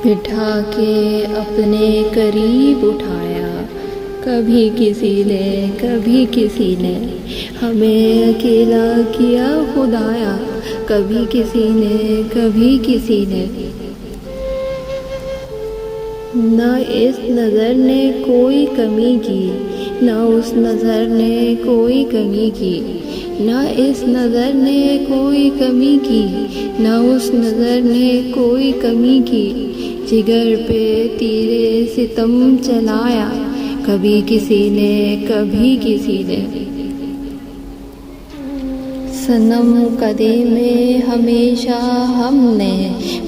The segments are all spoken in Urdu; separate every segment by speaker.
Speaker 1: بٹھا کے اپنے قریب اٹھایا، کبھی کسی نے ہمیں اکیلا کیا خدایا، کبھی کسی نے نہ اس نظر نے کوئی کمی کی، نہ اس نظر نے کوئی کمی کی، نہ اس نظر نے کوئی کمی کی، نہ اس نظر نے کوئی کمی کی، جگر پہ تیرے ستم چلایا، کبھی کسی نے صنم قدے میں ہمیشہ ہم نے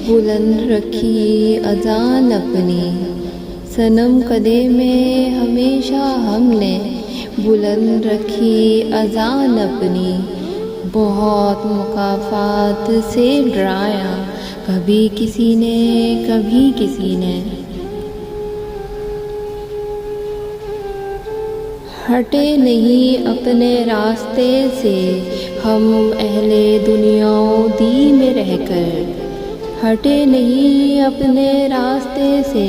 Speaker 1: بلند رکھی اذان اپنی، صنم قدے میں ہمیشہ ہم نے بلند رکھی اذان اپنی، بہت مکافات سے ڈرایا، کبھی کسی نے ہٹے نہیں اپنے راستے سے ہم اہل دنیا و دی میں رہ کر، ہٹے نہیں اپنے راستے سے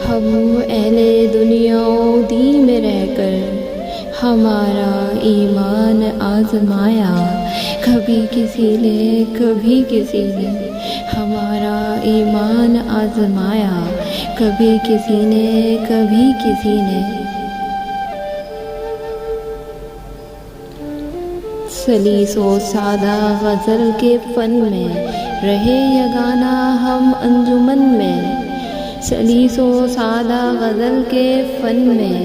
Speaker 1: ہم اہل دنیا و دی میں رہ کر، ہمارا ایمان آزمایا، کبھی کسی نے ہمارا ایمان آزمایا، کبھی کسی نے سلیس و سادہ غزل کے فن میں رہے یگانہ ہم انجمن میں، سلیس و سادہ غزل کے فن میں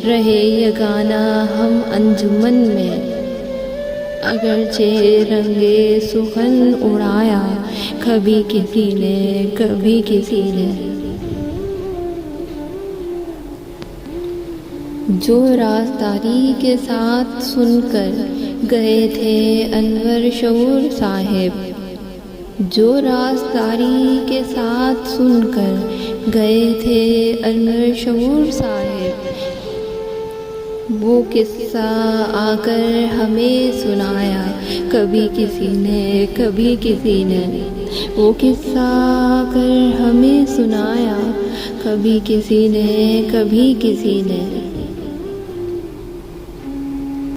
Speaker 1: رہے یگانہ ہم انجمن میں، اگرچہ رنگ سخن اڑایا، کبھی کسی نے جو رازداری کے ساتھ سن کر گئے تھے انور شعور صاحب، جو رازداری کے ساتھ سن کر گئے تھے انور شعور صاحب، وہ قصہ آ کر ہمیں سنایا، کبھی کسی نے وہ قصہ آ کر ہمیں سنایا، کبھی کسی نے